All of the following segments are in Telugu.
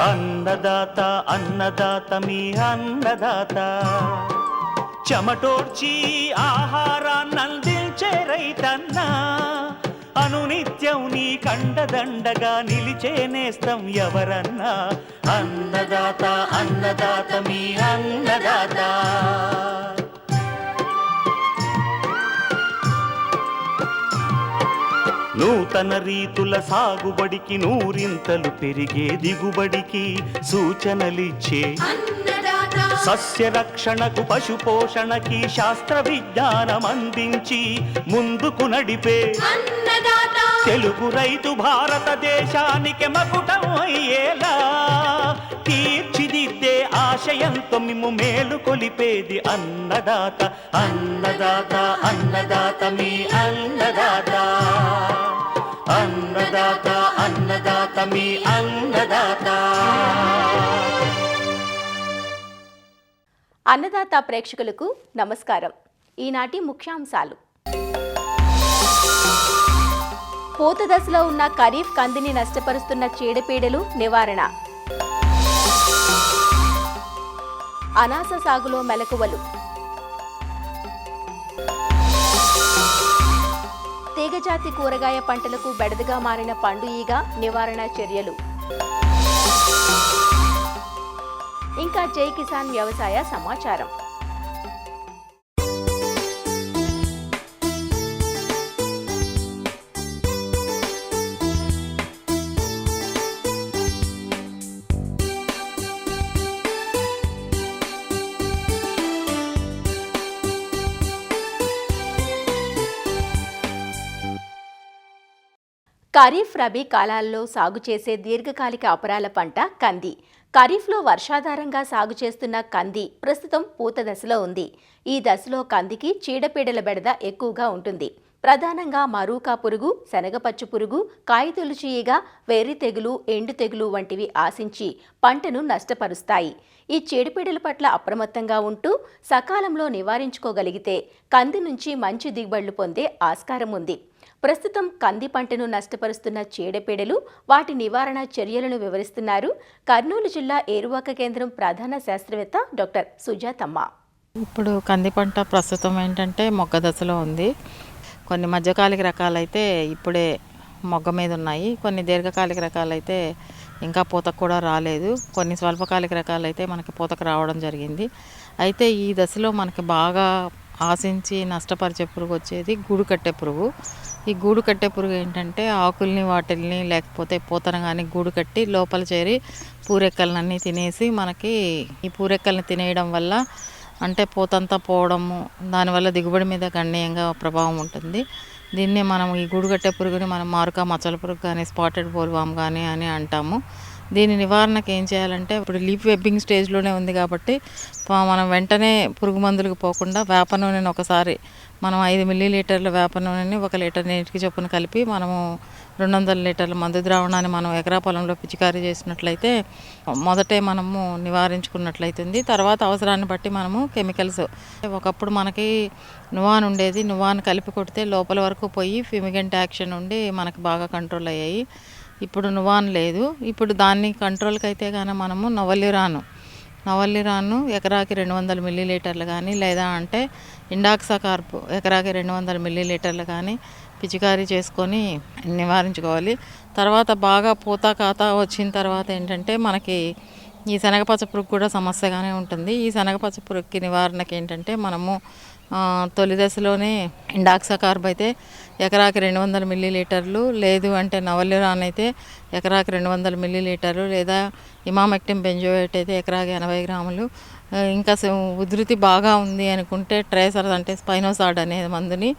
అన్నదాత అన్నదాత మీ అన్నదాత చెమటోడ్చి ఆహారాన్నందించే రైతన్నా అనునిత్యం నీ కండదండగా నిలిచే నేస్తం ఎవరన్నా అన్నదాత అన్నదాత మీ అన్నదాత నూతన రీతుల సాగుబడికి నూరింతలు పెరిగే దిగుబడికి సూచనలిచ్చే సస్య రక్షణకు పశు పోషణకి శాస్త్ర విజ్ఞానం అందించి ముందుకు నడిపే తెలుగు రైతు భారతదేశానికి మకుటం అయ్యేలా తీర్చిదిద్దే ఆశయంతో మిమ్ము మేలు కొలిపేది అన్నదాత అన్నదాత అన్నదాత మీ అన్నదాత అన్నదాత అన్నదాత మీ అన్నదాత. అన్నదాత ప్రేక్షకులకు నమస్కారం. ఈనాటి ముఖ్యాంశాలు: పూత దశలో ఉన్న ఖరీఫ్ కందిని నష్టపరుస్తున్న చీడపీడలు నివారణ, అనాస సాగులో మెలకువలు, తీగజాతి కూరగాయ పంటలకు బెడదగా మారిన పండు ఈగ నివారణ చర్యలు, ఇంకా జై కిసాన్ వ్యవసాయ సమాచారం. ఖరీఫ్ రబీ కాలాల్లో సాగు చేసే దీర్ఘకాలిక అపరాల పంట కంది. ఖరీఫ్లో వర్షాధారంగా సాగు చేస్తున్న కంది ప్రస్తుతం పూత దశలో ఉంది. ఈ దశలో కందికి చీడపీడల బెడద ఎక్కువగా ఉంటుంది. ప్రధానంగా మరూకా పురుగు, శనగపచ్చు పురుగు, కాయతొలుచు ఈగ, వెర్రి తెగులు, ఎండు తెగులు వంటివి ఆశించి పంటను నష్టపరుస్తాయి. ఈ చీడపీడల పట్ల అప్రమత్తంగా ఉంటూ సకాలంలో నివారించుకోగలిగితే కంది నుంచి మంచి దిగుబడులు పొందే ఆస్కారం ఉంది. ప్రస్తుతం కంది పంటను నష్టపరుస్తున్న చీడపీడలు, వాటి నివారణ చర్యలను వివరిస్తున్నారు కర్నూలు జిల్లా ఏరువాక కేంద్రం ప్రధాన శాస్త్రవేత్త డాక్టర్ సుజాతమ్మ. ఇప్పుడు కంది పంట ప్రస్తుతం ఏంటంటే మొగ్గ దశలో ఉంది. కొన్ని మధ్యకాలిక రకాలైతే ఇప్పుడే మొగ్గ మీద ఉన్నాయి. కొన్ని దీర్ఘకాలిక రకాలైతే ఇంకా పూతకు కూడా రాలేదు. కొన్ని స్వల్పకాలిక రకాలైతే మనకి పూతకు రావడం జరిగింది. అయితే ఈ దశలో మనకి బాగా ఆశించి నష్టపరిచే పురుగు వచ్చేది గూడు కట్టే పురుగు. ఈ గూడు కట్టే పురుగు ఏంటంటే ఆకుల్ని వాటిల్ని లేకపోతే పూతను కానీ గూడు కట్టి లోపల చేరి పూరెక్కలన్నీ తినేసి మనకి ఈ పూరెక్కల్ని తినేయడం వల్ల అంటే పూతంతా పోవడము, దానివల్ల దిగుబడి మీద గణనీయంగా ప్రభావం ఉంటుంది. దీన్ని మనం ఈ గూడు కట్టే పురుగుని మనం మారుకా మచ్చల పురుగు కానీ స్పాటెడ్ బోల్వామ్ కానీ అని అంటాము. దీని నివారణకు ఏం చేయాలంటే ఇప్పుడు లీఫ్ వెబ్బింగ్ స్టేజ్లోనే ఉంది కాబట్టి మనం వెంటనే పురుగు మందులకు పోకుండా వేప నూనెని ఒకసారి మనం 5 మిల్లీలీటర్ల వేప నూనెని 1 లీటర్ నీటికి చొప్పున కలిపి మనము 200 లీటర్ల మందు ద్రావణాన్ని మనం ఎకరా పొలంలో పిచికారీ చేసినట్లయితే మొదటే మనము నివారించుకున్నట్లయితుంది. తర్వాత అవసరాన్ని బట్టి మనము కెమికల్స్, ఒకప్పుడు మనకి నువాన్ ఉండేది, నువాన్ కలిపి కొడితే లోపల వరకు పోయి ఫ్యూమిగెంట్ యాక్షన్ ఉండి మనకి బాగా కంట్రోల్ అయ్యాయి. ఇప్పుడు నువాన్ లేదు. ఇప్పుడు దాన్ని కంట్రోల్కి అయితే కానీ మనము నవల్లిరాను ఎకరాకి 200 మిల్లీలీటర్లు కానీ లేదా అంటే ఇండాక్సాకార్ప్ ఎకరాకి 200 మిల్లీలీటర్లు కానీ పిచికారీ చేసుకొని నివారించుకోవాలి. తర్వాత బాగా పూత కాత వచ్చిన తర్వాత ఏంటంటే మనకి ఈ శనగపచ్చ పురుగు కూడా సమస్యగానే ఉంటుంది. ఈ శనగపచ్చ పురుగుకి నివారణకి ఏంటంటే మనము తొలి దశలోనే ఇండాక్సాకార్బ్ అయితే ఎకరాకి 200 మిల్లీలీటర్లు, లేదు అంటే నవల్లిరాన్ అయితే ఎకరాకి 200 మిల్లీలీటర్లు, లేదా ఇమామెక్టిన్ బెంజోయేట్ అయితే ఎకరాకి 80 గ్రాములు. ఇంకా ఉధృతి బాగా ఉంది అనుకుంటే ట్రేసర్ అంటే స్పైనోసాడ్ అనే మందుని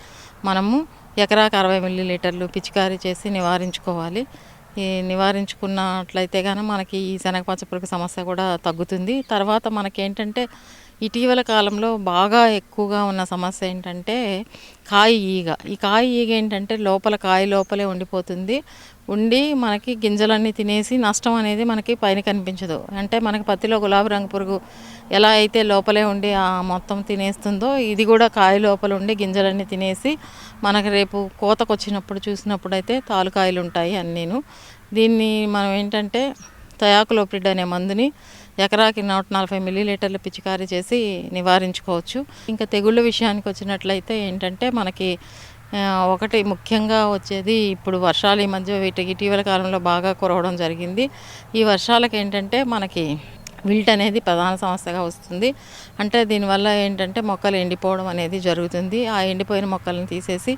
మనము ఎకరాకి 60 మిల్లీలీటర్లు పిచికారీ చేసి నివారించుకోవాలి. ఈ నివారించుకున్నట్లయితే కానీ మనకి ఈ శనగపచ్చ పురుగు సమస్య కూడా తగ్గుతుంది. తర్వాత మనకేంటంటే ఇటీవల కాలంలో బాగా ఎక్కువగా ఉన్న సమస్య ఏంటంటే కాయ ఈగ. ఈ కాయ ఈగ ఏంటంటే లోపల కాయ లోపలే ఉండిపోతుంది. ఉండి మనకి గింజలన్నీ తినేసి నష్టం అనేది మనకి పైన కనిపించదు. అంటే మనకి పత్తిలో గులాబీ రంగు పురుగు ఎలా అయితే లోపలే ఉండి మొత్తం తినేస్తుందో, ఇది కూడా కాయ లోపల ఉండి గింజలన్నీ తినేసి మనకి రేపు కోతకు వచ్చినప్పుడు చూసినప్పుడు అయితే తాలుకాయలు ఉంటాయి అన్నీను. దీన్ని మనం ఏంటంటే థయాక్లోప్రిడ్ అనే మందుని ఎకరాకి 140 మిల్లీలీటర్లు పిచికారీ చేసి నివారించుకోవచ్చు. ఇంకా తెగుళ్ళ విషయానికి వచ్చినట్లయితే ఏంటంటే మనకి ఒకటి ముఖ్యంగా వచ్చేది ఇప్పుడు వర్షాలు ఈ మధ్య ఇటీవల కాలంలో బాగా కురవడం జరిగింది. ఈ వర్షాలకు ఏంటంటే మనకి విల్ట్ అనేది ప్రధాన సమస్యగా వస్తుంది. అంటే దీనివల్ల ఏంటంటే మొక్కలు ఎండిపోవడం అనేది జరుగుతుంది. ఆ ఎండిపోయిన మొక్కలను తీసేసి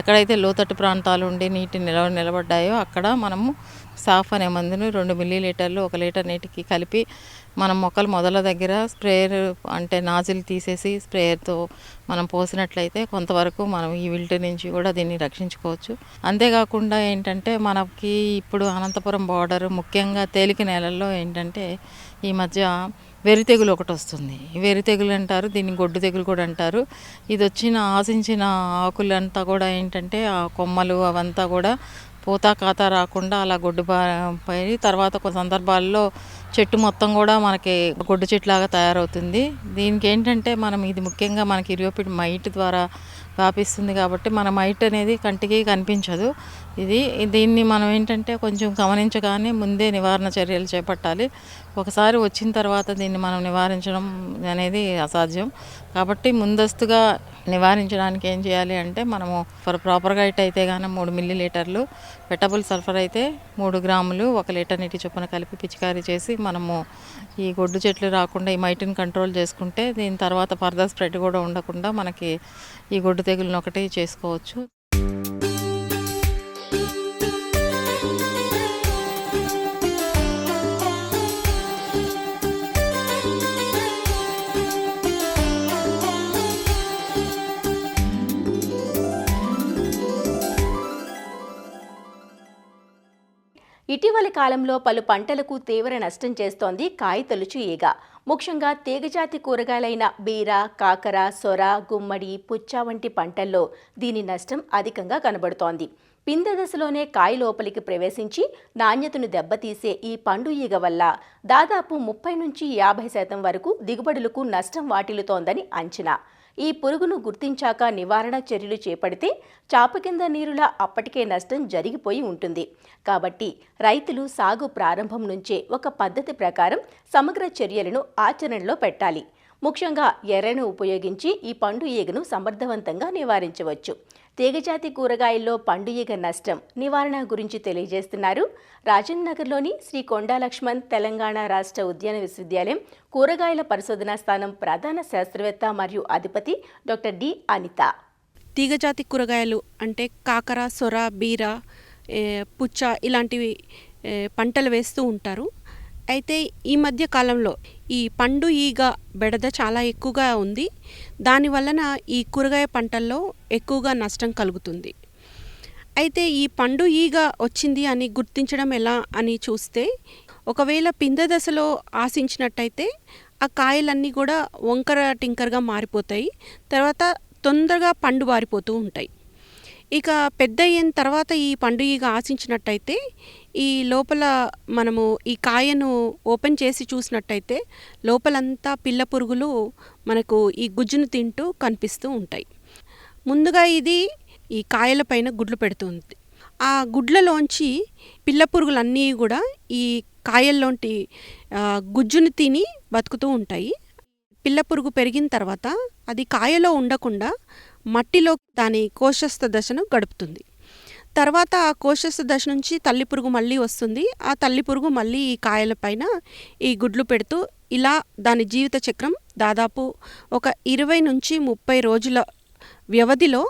ఎక్కడైతే లోతట్టు ప్రాంతాలు ఉండి నీటి నిలబడ్డాయో అక్కడ మనము సాఫ్ అనే మందును 2 మిల్లీలీటర్లు 1 లీటర్ నీటికి కలిపి మనం మొక్కలు మొదల దగ్గర స్ప్రేయర్ అంటే నాజిల్ తీసేసి స్ప్రేయర్తో మనం పోసినట్లయితే కొంతవరకు మనం ఈ విల్ట్ నుంచి కూడా దీన్ని రక్షించుకోవచ్చు. అంతేకాకుండా ఏంటంటే మనకి ఇప్పుడు అనంతపురం బార్డర్ ముఖ్యంగా తేలిక నేలల్లో ఏంటంటే ఈ మధ్య వెర్రి తెగులు ఒకటి వస్తుంది. వెర్రి తెగులు అంటారు, దీన్ని గొడ్డు తెగులు కూడా అంటారు. ఇది వచ్చిన ఆశించిన ఆకులంతా కూడా ఏంటంటే ఆ కొమ్మలు అవంతా కూడా పూత కాత రాకుండా అలా గొడ్డు పడి తర్వాత కొన్ని సందర్భాల్లో చెట్టు మొత్తం కూడా మనకి గొడ్డు చెట్టులాగా తయారవుతుంది. దీనికి ఏంటంటే మనం ఇది ముఖ్యంగా మనకి ఇరియోపిడ్ మైట్ ద్వారా వ్యాపిస్తుంది కాబట్టి మన మైట్ అనేది కంటికి కనిపించదు. దీన్ని మనం ఏంటంటే కొంచెం గమనించగానే ముందే నివారణ చర్యలు చేపట్టాలి. ఒకసారి వచ్చిన తర్వాత దీన్ని మనం నివారించడం అనేది అసాధ్యం. కాబట్టి ముందస్తుగా నివారించడానికి ఏం చేయాలి అంటే మనము ప్రాపర్గా అయితే కానీ 3 మిల్లీలీటర్లు, వెటబుల్ సల్ఫర్ అయితే 3 గ్రాములు 1 లీటర్ నీటి చొప్పున కలిపి పిచికారీ చేసి మనము ఈ గొడ్డు చెట్లు రాకుండా ఈ మైటిని కంట్రోల్ చేసుకుంటే దీని తర్వాత ఫర్దర్ స్ప్రెడ్ కూడా ఉండకుండా మనకి ఈ గొడ్డు తెగులను ఒకటి చేసుకోవచ్చు. ఇటీవలి కాలంలో పలు పంటలకు తీవ్ర నష్టం చేస్తోంది కాయతొలుచు ఈగ. ముఖ్యంగా తీగజాతి కూరగాయలైన బీర, కాకర, సొర, గుమ్మడి, పుచ్చ వంటి పంటల్లో దీని నష్టం అధికంగా కనబడుతోంది. పిందె దశలోనే కాయ లోపలికి ప్రవేశించి నాణ్యతను దెబ్బతీసే ఈ పండు ఈగ వల్ల దాదాపు 30-50% వరకు దిగుబడులకు నష్టం వాటిల్లుతోందని అంచనా. ఈ పురుగును గుర్తించాక నివారణ చర్యలు చేపడితే చాప కింద నీరులా అప్పటికే నష్టం జరిగిపోయి ఉంటుంది. కాబట్టి రైతులు సాగు ప్రారంభం నుంచే ఒక పద్ధతి ప్రకారం సమగ్ర చర్యలను ఆచరణలో పెట్టాలి. ముఖ్యంగా ఎర్రను ఉపయోగించి ఈ పండు ఈగను సమర్థవంతంగా నివారించవచ్చు. తీగజాతి కూరగాయల్లో పండు ఈగ నష్టం నివారణ గురించి తెలియజేస్తున్నారు రాజేంద్ర నగర్లోని శ్రీ కొండా లక్ష్మణ్ తెలంగాణ రాష్ట్ర ఉద్యాన విశ్వవిద్యాలయం కూరగాయల పరిశోధనా స్థానం ప్రధాన శాస్త్రవేత్త మరియు అధిపతి డాక్టర్ డి అనిత. తీగజాతి కూరగాయలు అంటే కాకర, సొర, బీర, పుచ్చ ఇలాంటివి పంటలు వేస్తూ ఉంటారు. అయితే ఈ మధ్య కాలంలో ఈ పండు ఈగ బెడద చాలా ఎక్కువగా ఉంది. దానివలన ఈ కూరగాయ పంటల్లో ఎక్కువగా నష్టం కలుగుతుంది. అయితే ఈ పండు ఈగ వచ్చింది అని గుర్తించడం ఎలా అని చూస్తే, ఒకవేళ పిందె దశలో ఆశించినట్టయితే ఆ కాయలన్నీ కూడా వంకర టింకర్గా మారిపోతాయి. తర్వాత తొందరగా పండు బారిపోతూ ఉంటాయి. ఇక పెద్ద అయిన తర్వాత ఈ పండు ఈగ ఆశించినట్టయితే ఈ లోపల మనము ఈ కాయను ఓపెన్ చేసి చూసినట్టయితే లోపలంతా పిల్ల పురుగులు మనకు ఈ గుజ్జును తింటూ కనిపిస్తూ ఉంటాయి. ముందుగా ఇది ఈ కాయల పైన గుడ్లు పెడుతుంది. ఆ గుడ్లలోంచి పిల్ల పురుగులన్నీ కూడా ఈ కాయల్లోంటి గుజ్జును తిని బతుకుతూ ఉంటాయి. పిల్ల పురుగు పెరిగిన తర్వాత అది కాయలో ఉండకుండా మట్టిలో దాని కోశస్థ దశను గడుపుతుంది. తర్వాత ఆ కోశస్థ దశ నుంచి తల్లి పురుగు మళ్ళీ వస్తుంది. ఆ తల్లి పురుగు మళ్ళీ ఈ కాయల పైన ఈ గుడ్లు పెడుతూ ఇలా దాని జీవిత చక్రం దాదాపు ఒక 20-30 రోజుల వ్యవధిలో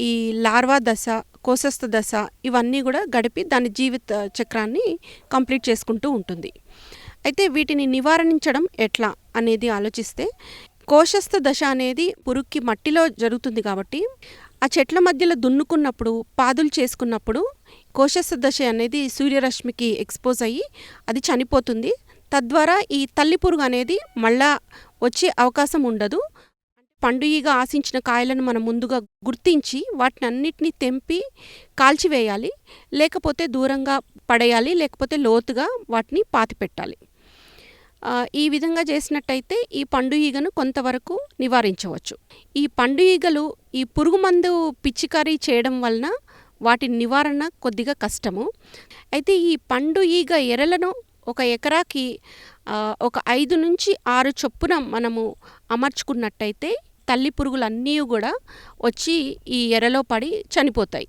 ఈ లార్వా దశ, కోశస్థ దశ ఇవన్నీ కూడా గడిపి దాని జీవిత చక్రాన్ని కంప్లీట్ చేసుకుంటూ ఉంటుంది. అయితే వీటిని నివారించడం ఎట్లా అనేది ఆలోచిస్తే, కోశస్థ దశ అనేది పురుగుకి మట్టిలో జరుగుతుంది కాబట్టి ఆ చెట్ల మధ్యలో దున్నుకున్నప్పుడు, పాదులు చేసుకున్నప్పుడు కోశస్థ దశ అనేది సూర్యరశ్మికి ఎక్స్పోజ్ అయ్యి అది చనిపోతుంది. తద్వారా ఈ తల్లి పురుగు అనేది మళ్ళా వచ్చే అవకాశం ఉండదు. పండు ఈగ ఆశించిన కాయలను మనం ముందుగా గుర్తించి వాటిని అన్నిటినీ తెంపి కాల్చివేయాలి, లేకపోతే దూరంగా పడేయాలి, లేకపోతే లోతుగా వాటిని పాతిపెట్టాలి. ఈ విధంగా చేసినట్టయితే ఈ పండు ఈగను కొంతవరకు నివారించవచ్చు. ఈ పండు ఈగలు ఈ పురుగు మందు పిచికారీ చేయడం వలన వాటి నివారణ కొద్దిగా కష్టము. అయితే ఈ పండు ఈగ ఎరలను ఒక ఎకరాకి ఒక 5 నుంచి 6 చొప్పున మనము అమర్చుకున్నట్టయితే తల్లి పురుగులన్నీ కూడా వచ్చి ఈ ఎరలో పడి చనిపోతాయి.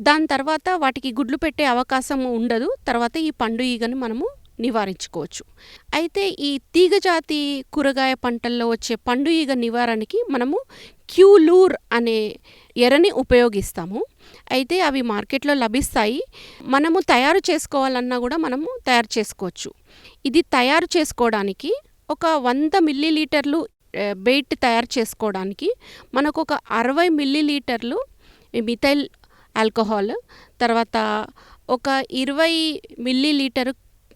దాని తర్వాత వాటికి గుడ్లు పెట్టే అవకాశం ఉండదు. తర్వాత ఈ పండు ఈగను మనము నివారించుకోవచ్చు. అయితే ఈ తీగజాతి కూరగాయ పంటల్లో వచ్చే పండు ఈగ నివారణకి మనము క్యూలూర్ అనే ఎరని ఉపయోగిస్తాము. అయితే అవి మార్కెట్లో లభిస్తాయి. మనము తయారు చేసుకోవాలన్నా కూడా మనము తయారు చేసుకోవచ్చు. ఇది తయారు చేసుకోవడానికి ఒక 100 మిల్లీలీటర్లు బెయిట్ తయారు చేసుకోవడానికి మనకు ఒక 60 మిల్లీలీటర్లు మిథైల్ ఆల్కహాల్, తర్వాత ఒక 20 మిల్లీలీటర్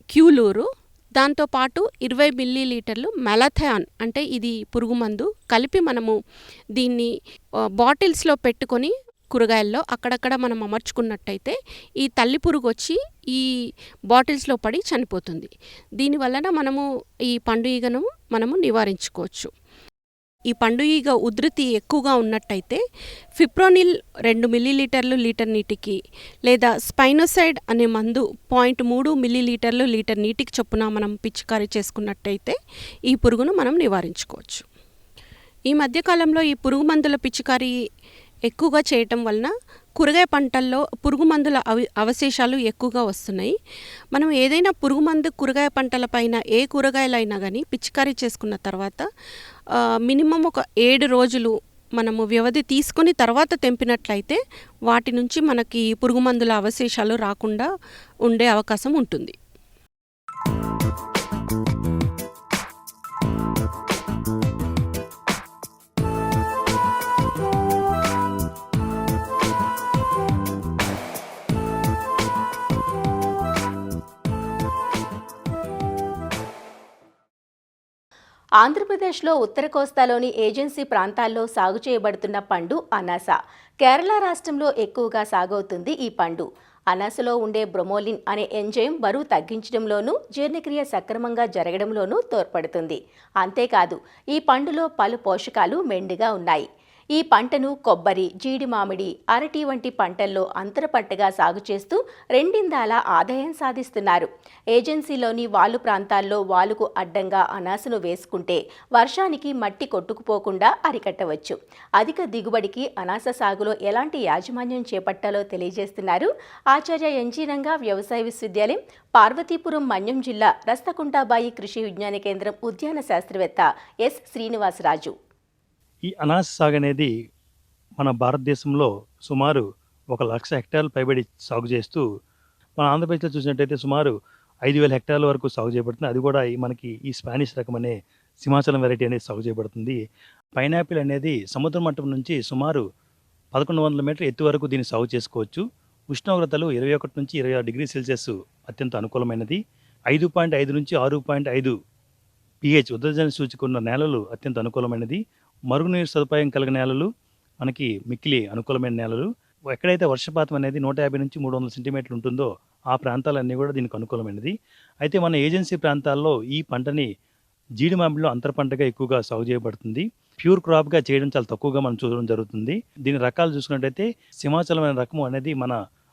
క్యూలూరు, దాంతోపాటు 20 మిల్లీలీటర్లు మెలాథయాన్ అంటే ఇది పురుగు మందు కలిపి మనము దీన్ని బాటిల్స్లో పెట్టుకొని కూరగాయల్లో అక్కడక్కడ మనం అమర్చుకున్నట్టయితే ఈ తల్లి పురుగు వచ్చి ఈ బాటిల్స్లో పడి చనిపోతుంది. దీనివలన మనము ఈ పండు ఈగను మనము నివారించుకోవచ్చు. ఈ పండు ఈగ ఉధృతి ఎక్కువగా ఉన్నట్టయితే ఫిప్రోనిల్ 2 మిల్లీలీటర్లు లీటర్ నీటికి, లేదా స్పైనోసైడ్ అనే మందు 0.3 మిల్లీలీటర్లు లీటర్ నీటికి చొప్పున మనం పిచికారీ చేసుకున్నట్టయితే ఈ పురుగును మనం నివారించుకోవచ్చు. ఈ మధ్యకాలంలో ఈ పురుగు మందుల పిచికారీ ఎక్కువగా చేయటం వలన కూరగాయ పంటల్లో పురుగు మందుల అవశేషాలు ఎక్కువగా వస్తున్నాయి. మనం ఏదైనా పురుగు మందు కూరగాయ పంటల పైన ఏ కూరగాయలైనా కానీ పిచికారీ చేసుకున్న తర్వాత మినిమం ఒక 7 రోజులు మనము వ్యవధి తీసుకొని తర్వాత తెంపినట్లయితే వాటి నుంచి మనకి పురుగు మందుల అవశేషాలు రాకుండా ఉండే అవకాశం ఉంటుంది. ఆంధ్రప్రదేశ్లో ఉత్తర కోస్తాలోని ఏజెన్సీ ప్రాంతాల్లో సాగు చేయబడుతున్న పండు అనాస. కేరళ రాష్ట్రంలో ఎక్కువగా సాగవుతుంది ఈ పండు. అనాసలో ఉండే బ్రొమోలిన్ అనే ఎంజైమ్ బరువు తగ్గించడంలోనూ జీర్ణక్రియ సక్రమంగా జరగడంలోనూ తోడ్పడుతుంది. అంతేకాదు ఈ పండులో పలు పోషకాలు మెండుగా ఉన్నాయి. ఈ పంటను కొబ్బరి, జీడి మామిడి, అరటి వంటి పంటల్లో అంతర పంటగా సాగు చేస్తూ రెండిందాల ఆదాయం సాధిస్తున్నారు. ఏజెన్సీలోని వాలు ప్రాంతాల్లో వాలుకు అడ్డంగా అనాసను వేసుకుంటే వర్షానికి మట్టి కొట్టుకుపోకుండా అరికట్టవచ్చు. అధిక దిగుబడికి అనాస సాగులో ఎలాంటి యాజమాన్యం చేపట్టాలో తెలియజేస్తున్నారు ఆచార్య ఎన్జీ రంగా వ్యవసాయ విశ్వవిద్యాలయం, పార్వతీపురం మన్యం జిల్లా రస్తకుంటాబాయి కృషి విజ్ఞాన కేంద్రం ఉద్యాన శాస్త్రవేత్త ఎస్ శ్రీనివాసరాజు. ఈ అనాస సాగు అనేది మన భారతదేశంలో సుమారు 1,00,000 హెక్టార్లు పైబడి సాగు చేస్తూ, మన ఆంధ్రప్రదేశ్లో చూసినట్టయితే సుమారు 5,000 హెక్టార్ల వరకు సాగు చేయబడుతుంది. అది కూడా మనకి ఈ స్పానిష్ రకం అనే సింహాచలం వెరైటీ అనేది సాగు చేయబడుతుంది. పైనాపిల్ అనేది సముద్ర మట్టం నుంచి సుమారు 1,100 మీటర్ల ఎత్తు వరకు దీన్ని సాగు చేసుకోవచ్చు. ఉష్ణోగ్రతలు 21 నుంచి 26 డిగ్రీ సెల్సియస్ అత్యంత అనుకూలమైనది. 5.5 నుంచి 6.5 pH ఉదజన సూచిక ఉన్న నేలలు అత్యంత అనుకూలమైనది. మరుగునీరు సదుపాయం కలిగిన నేలలు మనకి మిక్కిలి అనుకూలమైన నేలలు. ఎక్కడైతే వర్షపాతం అనేది 150 నుంచి 300 సెంటీమీటర్లు ఉంటుందో ఆ ప్రాంతాలన్నీ కూడా దీనికి అనుకూలమైనది. అయితే మన ఏజెన్సీ ప్రాంతాల్లో ఈ పంటని జీడి మామిడిలో అంతర పంటగా ఎక్కువగా సాగు చేయబడుతుంది. ప్యూర్ క్రాప్గా చేయడం చాలా తక్కువగా మనం చూడడం జరుగుతుంది. దీని రకాలు చూసుకున్నట్టయితే సింహాచలమైన రకము అనేది మన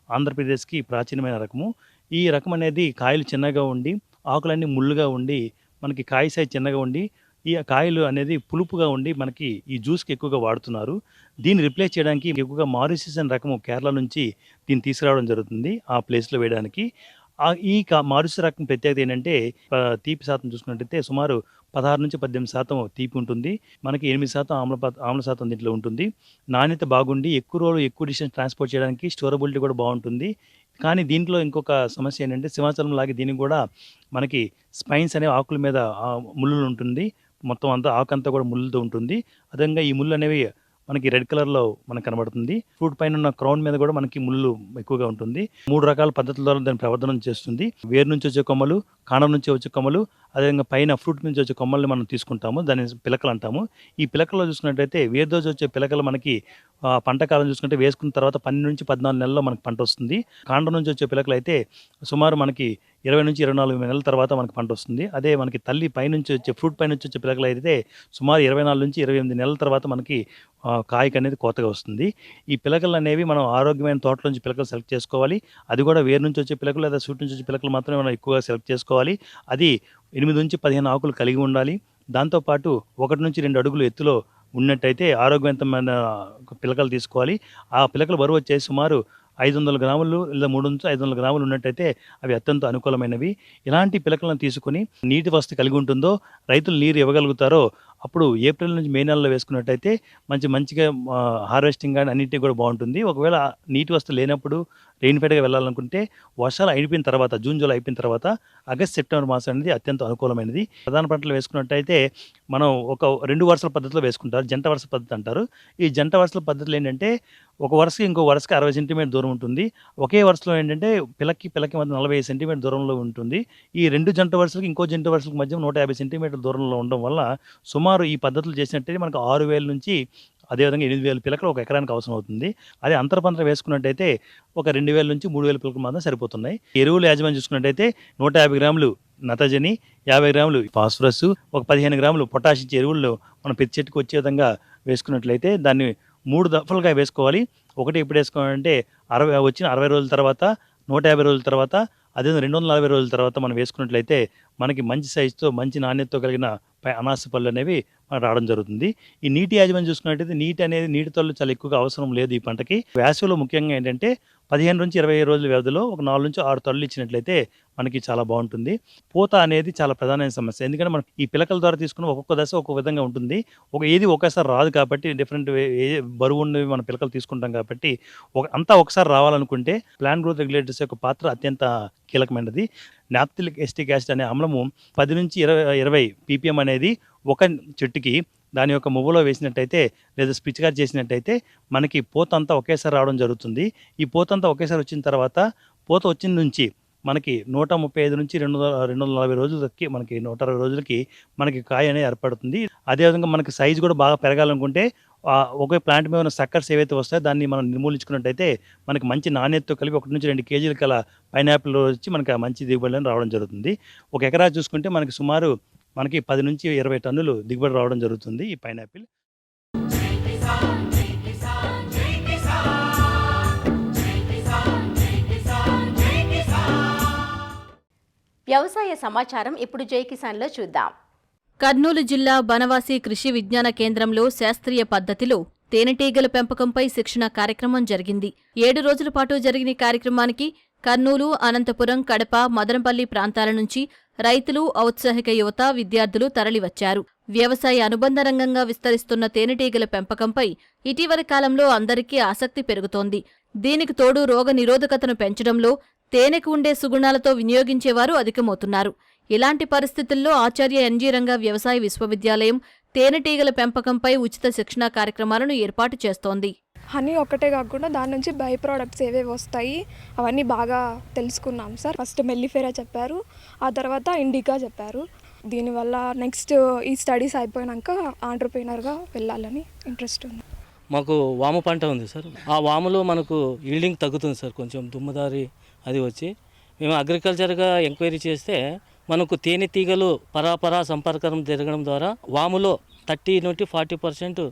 ఆంధ్రప్రదేశ్కి ప్రాచీనమైన రకము. ఈ రకం అనేది కాయలు చిన్నగా ఉండి, ఆకులన్నీ ముళ్ళుగా ఉండి, మనకి కాయ సైజ్ చిన్నగా ఉండి, ఈ కాయలు అనేది పులుపుగా ఉండి మనకి ఈ జ్యూస్కి ఎక్కువగా వాడుతున్నారు. దీన్ని రిప్లేస్ చేయడానికి ఎక్కువగా మారిషస్ అనే రకము కేరళ నుంచి దీన్ని తీసుకురావడం జరుగుతుంది ఆ ప్లేస్లో వేయడానికి. ఈ మారిషస్ రకం ప్రత్యేకత ఏంటంటే తీపి శాతం చూసుకున్నట్టయితే సుమారు 16 నుంచి 18% తీపి ఉంటుంది. మనకి 8% ఆమ్ల శాతం దీంట్లో ఉంటుంది. నాణ్యత బాగుండి ఎక్కువ రోజులు ఎక్కువ డిస్టెన్స్ ట్రాన్స్పోర్ట్ చేయడానికి స్టోరబిలిటీ కూడా బాగుంటుంది. కానీ దీంట్లో ఇంకొక సమస్య ఏంటంటే సింహాచలం లాగే దీనికి కూడా మనకి స్పైన్స్ అనే ఆకుల మీద ముళ్ళు ఉంటుంది. మొత్తం అంతా ఆకంతా కూడా ముళ్ళుతో ఉంటుంది. అదేవిధంగా ఈ ముళ్ళు అనేవి మనకి రెడ్ కలర్లో మనకు కనబడుతుంది. ఫ్రూట్ పైన ఉన్న క్రౌన్ మీద కూడా మనకి ముళ్ళు ఎక్కువగా ఉంటుంది. 3 రకాల పద్ధతుల ద్వారా దాన్ని ప్రవర్ధనం చేస్తుంది. వేరు నుంచి వచ్చే కొమ్మలు, కాండం నుంచి వచ్చే కొమ్మలు, అదేవిధంగా పైన ఫ్రూట్ నుంచి వచ్చే కొమ్మల్ని మనం తీసుకుంటాము. దాన్ని పిలకలు అంటాము. ఈ పిలకల్లో చూసుకున్నట్టయితే వేరు దోచి వచ్చే పిలకలు మనకి పంట కాలం చూసుకుంటే వేసుకున్న తర్వాత 12 నుంచి 14 నెలల్లో మనకి పంట వస్తుంది. కాండం నుంచి వచ్చే పిలకలు అయితే సుమారు మనకి 20 నుంచి 24 నెలల తర్వాత మనకి పంట వస్తుంది. అదే మనకి తల్లి పైనుంచి వచ్చే ఫ్రూట్ పైనుంచి వచ్చే పిలకలు అయితే సుమారు 24 నుంచి 28 నెలల తర్వాత మనకి కాయకు అనేది కోతగా వస్తుంది. ఈ పిలకలు అనేవి మనం ఆరోగ్యమైన తోటలోంచి పిలకలు సెలెక్ట్ చేసుకోవాలి. అది కూడా వేరు నుంచి వచ్చే పిలకలు లేదా సూట్ నుంచి వచ్చే పిలకలు మాత్రమే మనం ఎక్కువగా సెలెక్ట్ చేసుకోవాలి. అది 8 నుంచి 15 ఆకులు కలిగి ఉండాలి. దాంతోపాటు 1 నుంచి 2 అడుగులు ఎత్తులో ఉన్నట్టయితే ఆరోగ్యవంతమైన పిలకలు తీసుకోవాలి. ఆ పిలకల బరువు వచ్చేసి సుమారు 500 గ్రాములు లేదా 3 నుంచి 500 గ్రాములు ఉన్నట్టయితే అవి అత్యంత అనుకూలమైనవి. ఇలాంటి పిలకలను తీసుకుని నీటి వసతి కలిగి ఉంటుందో, రైతులు నీరు ఇవ్వగలుగుతారో అప్పుడు ఏప్రిల్ నుంచి మే నెలలో వేసుకున్నట్టయితే మంచిగా హార్వెస్టింగ్ కానీ అన్నింటినీ కూడా బాగుంటుంది. ఒకవేళ నీటి వసతి లేనప్పుడు రెయిన్ఫెడ్గా వెళ్ళాలనుకుంటే వర్షాలు అయిపోయిన తర్వాత జూన్ జూలై అయిపోయిన తర్వాత ఆగస్ట్ సెప్టెంబర్ మాసం అనేది అత్యంత అనుకూలమైనది. ప్రధాన పంటలు వేసుకున్నట్టయితే మనం ఒక 2 వరుసల పద్ధతిలో వేసుకుంటారు. జంట వరుస పద్ధతి అంటారు. ఈ జంట వరుసల పద్ధతిలో ఏంటంటే ఒక వరుసకి ఇంకో వరుసకి 60 సెంటీమీటర్ దూరం ఉంటుంది. ఒకే వరుసలో ఏంటంటే పిలకి మధ్య 45 సెంటీమీటర్ దూరంలో ఉంటుంది. ఈ 2 జంట వరుసలకు ఇంకో జంట వరుసలకు మధ్య 150 సెంటీమీటర్ దూరంలో ఉండడం వల్ల సుమారు ఈ పద్ధతులు చేసినట్టయితే మనకు 6,000 నుంచి అదేవిధంగా 8,000 పిలకలు ఒక ఎకరానికి అవసరం అవుతుంది. అదే అంతర పంటలు వేసుకున్నట్టయితే ఒక 2,000 నుంచి 3,000 పిలకలు మాత్రం సరిపోతున్నాయి. ఎరువులు యాజమాన్యం చూసుకున్నట్టయితే 150 గ్రాములు నత్రజని, 50 గ్రాములు ఫాస్ఫరస్, ఒక 15 గ్రాములు పొటాష్ ఇచ్చే ఎరువులు మనం ప్రతి చెట్టుకు వచ్చే విధంగా వేసుకున్నట్లయితే దాన్ని 3 దఫలుగా వేసుకోవాలి. ఒకటి ఎప్పుడు వేసుకోవాలంటే 60 రోజుల తర్వాత, 150 రోజుల తర్వాత, అదే 240 రోజుల తర్వాత మనం వేసుకున్నట్లయితే మనకి మంచి సైజుతో మంచి నాణ్యతతో కలిగిన అనాస పళ్ళు అనేవి మనకు రావడం జరుగుతుంది. ఈ నీటి యాజమాన్యం చూసుకున్నట్టయితే నీటి తొలలు చాలా ఎక్కువగా అవసరం లేదు ఈ పంటకి. వేసవిలో ముఖ్యంగా ఏంటంటే 15 నుంచి 20 రోజుల వ్యవధిలో ఒక 4 నుంచి 6 తొలలు ఇచ్చినట్లయితే మనకి చాలా బాగుంటుంది. పూత అనేది చాలా ప్రధానమైన సమస్య. ఎందుకంటే మనం ఈ పిలకల ద్వారా తీసుకున్న ఒక్కొక్క దశ ఒక్కొక్క విధంగా ఉంటుంది. ఏది ఒకేసారి రాదు కాబట్టి డిఫరెంట్ బరువు ఉన్నవి మన పిలకలు తీసుకుంటాం కాబట్టి అంతా ఒకసారి రావాలనుకుంటే ప్లాంట్ గ్రోత్ రెగ్యులేటర్స్ యొక్క పాత్ర అత్యంత కీలకమైనది. నాప్థలిక్ ఎసిటిక్ యాసిడ్ అనే ఆమ్లము 10 నుంచి 20 ppm అనేది ఒక చెట్టుకి దాని యొక్క మువ్వలో వేసినట్టయితే లేదా పిచికారి చేసినట్టయితే మనకి పూత అంతా ఒకేసారి రావడం జరుగుతుంది. ఈ పూత అంతా ఒకేసారి వచ్చిన తర్వాత పూత వచ్చిన నుంచి మనకి 135 నుంచి 240 రోజులకి మనకి 160 రోజులకి మనకి కాయ అనేది ఏర్పడుతుంది. అదేవిధంగా మనకి సైజు కూడా బాగా పెరగాలనుకుంటే ఒకే ప్లాంట్ మీద ఉన్న సక్కర్స్ ఏవైతే వస్తాయో దాన్ని మనం నిర్మూలించుకున్నట్టయితే మనకి మంచి నాణ్యతతో కలిపి 1 నుంచి 2 కేజీల కల పైనాపిల్ వచ్చి మనకి మంచి దిగుబడి రావడం జరుగుతుంది. ఒక ఎకరా చూసుకుంటే మనకి సుమారు 10 నుంచి 20 టన్నులు దిగుబడి రావడం జరుగుతుంది ఈ పైనాపిల్. వ్యవసాయ సమాచారం ఇప్పుడు జై కిసాన్లో చూద్దాం. కర్నూలు జిల్లా బనవాసి కృషి విజ్ఞాన కేంద్రంలో శాస్త్రీయ పద్ధతిలో తేనెటీగల పెంపకంపై శిక్షణ కార్యక్రమం జరిగింది. 7 రోజుల పాటు జరిగిన కార్యక్రమానికి కర్నూలు, అనంతపురం, కడప, మదనపల్లి ప్రాంతాల నుంచి రైతులు, ఔత్సాహిక యువత, విద్యార్థులు తరలివచ్చారు. వ్యవసాయ అనుబంధ రంగంగా విస్తరిస్తున్న తేనెటీగల పెంపకంపై ఇటీవలి కాలంలో అందరికీ ఆసక్తి పెరుగుతోంది. దీనికి తోడు రోగ నిరోధకతను పెంచడంలో తేనెకు ఉండే సుగుణాలతో వినియోగించేవారు అధికమవుతున్నారు. ఇలాంటి పరిస్థితుల్లో ఆచార్య ఎన్జీ రంగా వ్యవసాయ విశ్వవిద్యాలయం తేనెటీగల పెంపకంపై ఉచిత శిక్షణా కార్యక్రమాలను ఏర్పాటు చేస్తోంది. హనీ ఒక్కటే కాకుండా దాని నుంచి బై ప్రోడక్ట్స్ ఏవేవి వస్తాయి అవన్నీ బాగా తెలుసుకున్నాం సార్. ఫస్ట్ మెల్లిఫెరా చెప్పారు, ఆ తర్వాత ఇండికా చెప్పారు. దీనివల్ల నెక్స్ట్ ఈ స్టడీస్ అయిపోయాక ఆంటర్ప్రీనర్గా వెళ్ళాలని ఇంట్రెస్ట్ ఉంది. మాకు వాము పంట ఉంది సార్. ఆ వాములో మనకు ఈల్డింగ్ తగ్గుతుంది సార్, కొంచెం దుమ్మదారి అది వచ్చి. మేము అగ్రికల్చర్గా ఎంక్వైరీ చేస్తే మనకు తేనెటీగలు పరాపరా సంపర్కం జరగడం ద్వారా వాములో 30 నుండి 40%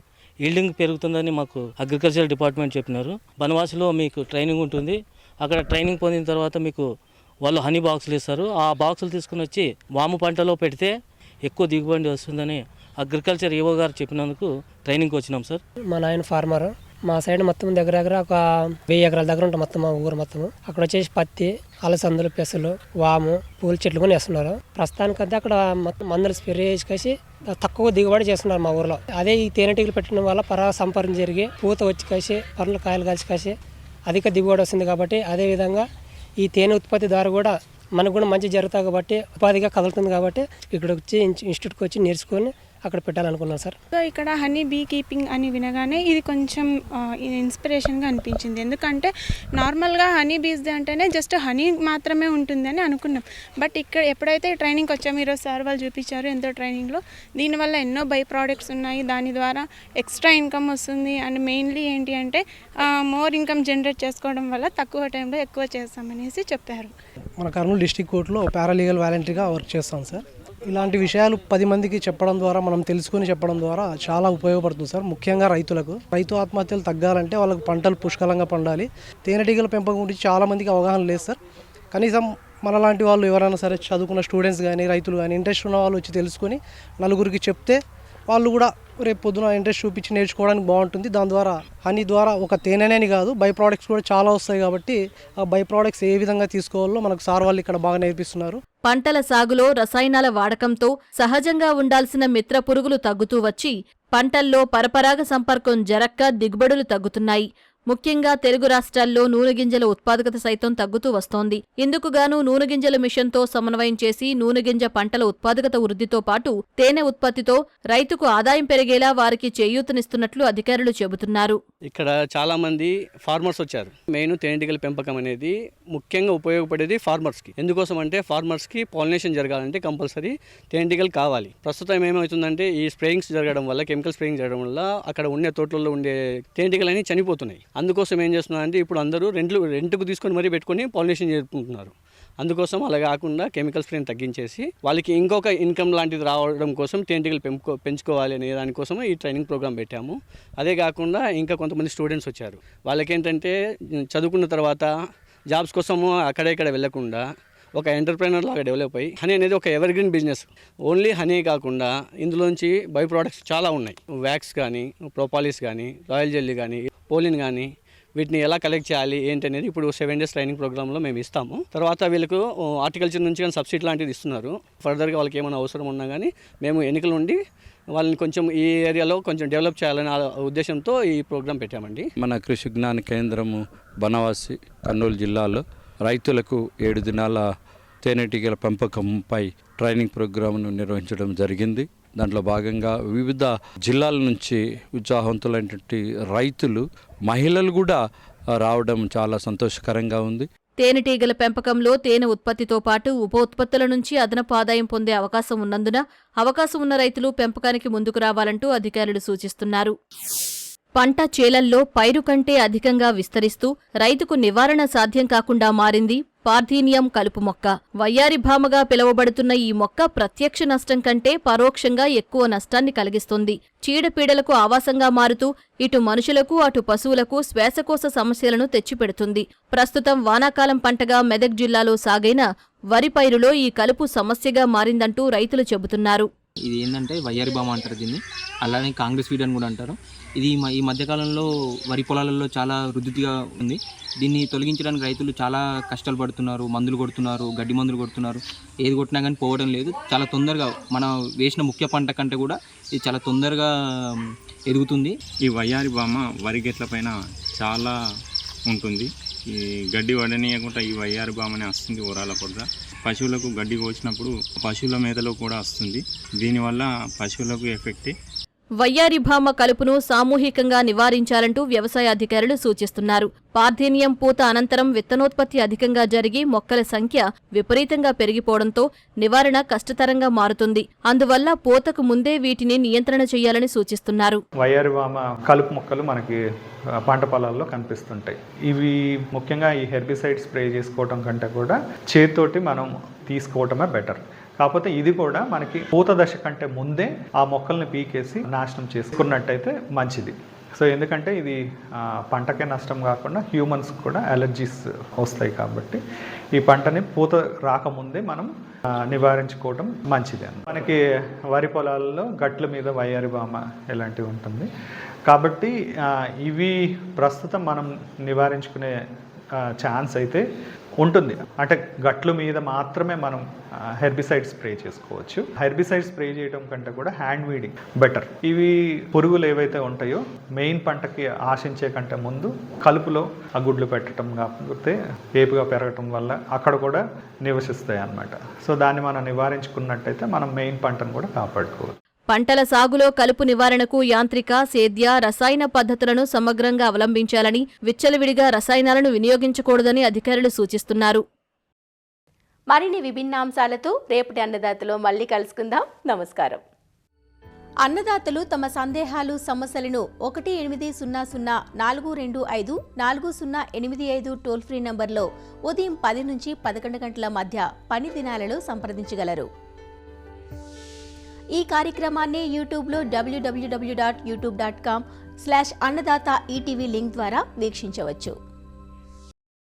ఈల్డింగ్ పెరుగుతుందని మాకు అగ్రికల్చర్ డిపార్ట్మెంట్ చెప్పినారు. బనవాసిలో మీకు ట్రైనింగ్ ఉంటుంది. అక్కడ ట్రైనింగ్ పొందిన తర్వాత మీకు వాళ్ళు హనీ బాక్సులు ఇస్తారు. ఆ బాక్సులు తీసుకుని వచ్చి వాము పంటలో పెడితే ఎక్కువ దిగుబడి వస్తుందని అగ్రికల్చర్ ఏవో గారు చెప్పినందుకు ట్రైనింగ్కి వచ్చినాం సార్. మా నాయన ఫార్మర్. మా సైడ్ మొత్తం దగ్గర ఒక 1000 ఎకరాల దగ్గర ఉంటుంది మొత్తం మా ఊరు మొత్తం. అక్కడ వచ్చేసి పత్తి, అలసందులు, పెసలు, వాము, పూల చెట్లు కూడా వేస్తున్నారు. ప్రస్తుతానికంటే అక్కడ మొత్తం మందులు స్ప్రే చేసి తక్కువ దిగుబడి చేస్తున్నారు మా ఊర్లో. అదే ఈ తేనెటీగలు పెట్టడం వల్ల పరాగ సంపర్కం జరిగి పూత వచ్చి కాసి పండ్లు కాయలు కాసి అధిక దిగుబడి వస్తుంది. కాబట్టి అదేవిధంగా ఈ తేనె ఉత్పత్తి ద్వారా కూడా మనకు కూడా మంచి జరుగుతుంది. కాబట్టి ఉపాధిగా కదులుతుంది. కాబట్టి ఇక్కడ వచ్చి ఇన్స్టిట్యూట్కి వచ్చి నేర్చుకొని అక్కడ పెట్టాలనుకున్నాను సార్. సో ఇక్కడ హనీ బీ కీపింగ్ అని వినగానే ఇది కొంచెం ఇన్స్పిరేషన్గా అనిపించింది. ఎందుకంటే నార్మల్గా హనీ బీస్ అంటేనే జస్ట్ హనీ మాత్రమే ఉంటుందని అనుకున్నాం. బట్ ఇక్కడ ఎప్పుడైతే ట్రైనింగ్కి వచ్చామో ఈరోజు సార్ వాళ్ళు చూపించారు ఎంతో ట్రైనింగ్లో, దీనివల్ల ఎన్నో బై ప్రోడక్ట్స్ ఉన్నాయి, దాని ద్వారా ఎక్స్ట్రా ఇన్కమ్ వస్తుంది. అండ్ మెయిన్లీ ఏంటి అంటే మోర్ ఇన్కమ్ జనరేట్ చేసుకోవడం వల్ల తక్కువ టైంలో ఎక్కువ చేస్తామనేసి చెప్పారు. మన కర్నూలు డిస్ట్రిక్ట్ కోర్టులో పారాలీగల్ వాలంటీర్గా వర్క్ చేస్తాం సార్. ఇలాంటి విషయాలు 10 మందికి చెప్పడం ద్వారా, మనం తెలుసుకొని చెప్పడం ద్వారా చాలా ఉపయోగపడుతుంది సార్. ముఖ్యంగా రైతులకు. రైతు ఆత్మహత్యలు తగ్గాలంటే వాళ్ళకు పంటలు పుష్కలంగా పండాలి. తేనెటీగల పెంపకం గురించి చాలామందికి అవగాహన లేదు సార్. కనీసం మనలాంటి వాళ్ళు ఎవరైనా సరే చదువుకున్న స్టూడెంట్స్ కానీ రైతులు కానీ ఇంట్రెస్ట్ ఉన్న వాళ్ళు వచ్చి తెలుసుకొని నలుగురికి చెప్తే వాళ్ళు కూడా రేపు పొద్దున ఇంట్రెస్ట్ చూపించి నేర్చుకోవడానికి బాగుంటుంది. దాని ద్వారా హనీ ద్వారా ఒక తేనెనే కాదు బై ప్రోడక్ట్స్ కూడా చాలా వస్తాయి. కాబట్టి ఆ బై ప్రోడక్ట్స్ ఏ విధంగా తీసుకోవాలో మనకు సార్ వాళ్ళు ఇక్కడ బాగా నేర్పిస్తున్నారు. పంటల సాగులో రసాయనాల వాడకంతో సహజంగా ఉండాల్సిన మిత్ర పురుగులు తగ్గుతూ వచ్చి పంటల్లో పరపరాగ సంపర్కం జరక్క దిగుబడులు తగ్గుతున్నాయి. ముఖ్యంగా తెలుగు రాష్ట్రాల్లో నూనె గింజల ఉత్పాదకత సైతం తగ్గుతూ వస్తోంది. ఇందుకుగాను నూనె గింజల మిషన్తో సమన్వయం చేసి నూనె గింజ పంటల ఉత్పాదకత వృద్ధితో పాటు తేనె ఉత్పత్తితో రైతుకు ఆదాయం పెరిగేలా వారికి చేయూతనిస్తున్నట్లు అధికారులు చెబుతున్నారు. ఇక్కడ చాలా మంది ఫార్మర్స్ వచ్చారు. మెయిన్ తేనెటీగల పెంపకం అనేది ముఖ్యంగా ఉపయోగపడేది ఫార్మర్స్కి. ఎందుకోసం అంటే ఫార్మర్స్కి పాలినేషన్ జరగాలంటే కంపల్సరీ తేనెటీగలు కావాలి. ప్రస్తుతం ఏమవుతుందంటే ఈ స్ప్రేయింగ్స్ జరగడం వల్ల, కెమికల్ స్ప్రేయింగ్ జరగడం వల్ల అక్కడ ఉండే తోటలలో ఉండే తేనెటీగలన్నీ చనిపోతున్నాయి. అందుకోసం ఏం చేస్తున్నారంటే ఇప్పుడు అందరూ రెంట్కు తీసుకొని మరీ పెట్టుకొని పాలినేషన్ చేసుకుంటున్నారు. అందుకోసం అలా కాకుండా కెమికల్ స్ప్రేని తగ్గించేసి వాళ్ళకి ఇంకొక ఇన్కమ్ లాంటిది రావడం కోసం తేనెటీగలు పెంచుకోవాలి అనే దానికోసం ఈ ట్రైనింగ్ ప్రోగ్రామ్ పెట్టాము. అదే కాకుండా ఇంకా కొంతమంది స్టూడెంట్స్ వచ్చారు. వాళ్ళకేంటంటే చదువుకున్న తర్వాత జాబ్స్ కోసము అక్కడే వెళ్ళకుండా ఒక ఎంటర్ప్రైనర్ లాగా డెవలప్ అయ్యి హనీ అనేది ఒక ever green business. Only honey కాకుండా ఇందులోంచి బై ప్రోడక్ట్స్ చాలా ఉన్నాయి. వ్యాక్స్ కానీ, ప్రోపాలిస్ కానీ, రాయల్ జెల్లీ కానీ, పోలిన్ కానీ, వీటిని ఎలా కలెక్ట్ చేయాలి ఏంటనేది ఇప్పుడు 7 days ట్రైనింగ్ ప్రోగ్రాంలో మేము ఇస్తాము. తర్వాత వీళ్ళకు హార్టికల్చర్ నుంచి కానీ సబ్సిడీ లాంటిది ఇస్తున్నారు. ఫర్దర్గా వాళ్ళకి ఏమైనా అవసరం ఉన్నా కానీ మేము ఎన్నికల నుండి వాళ్ళని కొంచెం ఈ ఏరియాలో కొంచెం డెవలప్ చేయాలనే ఉద్దేశంతో ఈ ప్రోగ్రాం పెట్టామండి. మన కృషి విజ్ఞాన కేంద్రము బనవాసి కర్నూలు జిల్లాలో రైతులకు 7 దినాల తేనెటీగల పెంపకంపై ట్రైనింగ్ ప్రోగ్రాంను నిర్వహించడం జరిగింది. దాంట్లో భాగంగా వివిధ జిల్లాల నుంచి ఉత్సాహవంతులైనటువంటి రైతులు, మహిళలు కూడా రావడం చాలా సంతోషకరంగా ఉంది. తేనెటీగల పెంపకంలో తేనె ఉత్పత్తితో పాటు ఉప ఉత్పత్తుల నుంచి అదనపు ఆదాయం పొందే అవకాశం ఉన్నందున అవకాశం ఉన్న రైతులు పెంపకానికి ముందుకు రావాలంటూ అధికారులు సూచిస్తున్నారు. పంట చేలల్లో పైరు కంటే అధికంగా విస్తరిస్తూ రైతుకు నివారణ సాధ్యం కాకుండా మారింది పార్థీనియం కలుపు మొక్క. వయ్యారి భామగా పిలువబడుతున్న ఈ మొక్క ప్రత్యక్ష నష్టం కంటే పరోక్షంగా ఎక్కువ నష్టాన్ని కలిగిస్తుంది. చీడపీడలకు ఆవాసంగా మారుతూ ఇటు మనుషులకు అటు పశువులకు శ్వాసకోశ సమస్యలను తెచ్చిపెడుతుంది. ప్రస్తుతం వానాకాలం పంటగా మెదక్ జిల్లాలో సాగైన వరి పైరులో ఈ కలుపు సమస్యగా మారిందంటూ రైతులు చెబుతున్నారు. ఇది ఏంటంటే వయ్యారి బామ అంటారు దీన్ని, అలానే కాంగ్రెస్ వీడ్ అని కూడా అంటారు. ఇది ఈ మధ్యకాలంలో వరి పొలాలలో చాలా వృద్ధిగా ఉంది. దీన్ని తొలగించడానికి రైతులు చాలా కష్టాలు పడుతున్నారు. మందులు కొడుతున్నారు, గడ్డి మందులు కొడుతున్నారు. ఏది కొట్టినా కానీ పోవడం లేదు. చాలా తొందరగా మనం వేసిన ముఖ్య పంట కంటే కూడా ఇది చాలా తొందరగా ఎదుగుతుంది. ఈ వయ్యారి బామ వరి గెట్ల పైన చాలా ఉంటుంది. ఈ గడ్డి వడనీయకుండా ఈ వయ్యారి బామనే వస్తుంది ఊరాల కొద్ద. పశువులకు గడ్డి కోసినప్పుడు పశువుల మేతలో కూడా వస్తుంది. దీనివల్ల పశువులకు ఎఫెక్టే. వయ్యారి భామ కలుపును సామూహికంగా నివారించాలంటూ వ్యవసాయ అధికారులు సూచిస్తున్నారు. పార్థీనియం పూత అనంతరం విత్తనోత్పత్తి అధికంగా జరిగి మొక్కల సంఖ్య విపరీతంగా పెరిగిపోవడంతో నివారణ కష్టతరంగా మారుతుంది. అందువల్ల పూతకు ముందే వీటిని నియంత్రణ చేయాలని సూచిస్తున్నారు. వయ్యారి భామ కలుపు మొక్కలు మనకి పంట పొలాల్లో కనిపిస్తుంటాయి. ఇవి ముఖ్యంగా ఈ హెర్బిసైడ్ స్ప్రే చేసుకోవటం కంటే కూడా చేతితోటి మనం తీసుకోవటమే బెటర్. కాకపోతే ఇది కూడా మనకి పూత దశ కంటే ముందే ఆ మొక్కల్ని పీకేసి నాశనం చేసుకున్నట్టయితే మంచిది. సో ఎందుకంటే ఇది పంటకే నష్టం కాకుండా హ్యూమన్స్కి కూడా అలర్జీస్ వస్తాయి. కాబట్టి ఈ పంటని పూత రాకముందే మనం నివారించుకోవడం మంచిది. మనకి వరి పొలాల్లో గట్ల మీద వయ్యారి బామ ఇలాంటివి ఉంటుంది. కాబట్టి ఇవి ప్రస్తుతం మనం నివారించుకునే ఛాన్స్ అయితే ఉంటుంది. అంటే గట్ల మీద మాత్రమే మనం హెర్బిసైడ్ స్ప్రే చేసుకోవచ్చు. హెర్బిసైడ్ స్ప్రే చేయడం కంటే కూడా హ్యాండ్ వీడింగ్ బెటర్. ఇవి పురుగులు ఏవైతే ఉంటాయో మెయిన్ పంటకి ఆశించే కంటే ముందు కలుపులో ఆ గుడ్లు పెట్టడం కాకపోతే ఏపుగా పెరగటం వల్ల అక్కడ కూడా నివసిస్తాయి అన్నమాట. సో దాన్ని మనం నివారించుకున్నట్టయితే మనం మెయిన్ పంటను కూడా కాపాడుకోవచ్చు. పంటల సాగులో కలుపు నివారణకు యాంత్రిక, సేద్య, రసాయన పద్ధతులను సమగ్రంగా అవలంబించాలని, విచ్చలవిడిగా రసాయనాలను వినియోగించకూడదని అధికారులు సూచిస్తున్నారు. మరిన్ని విభిన్న అంశాలతో రేపటి అన్నదాతలో మళ్ళీ కలుసుకుందాం. నమస్కారం. అన్నదాతలు తమ సందేహాలు, సమస్యలను 1-800-425-4085 టోల్ ఫ్రీ నంబర్లో ఉదయం 10 నుంచి 11 గంటల మధ్య పని దినాలలో సంప్రదించగలరు. ఈ కార్యక్రమాన్ని యూట్యూబ్లో www.youtube.com/annadata ETV లింక్ ద్వారా వీక్షించవచ్చు.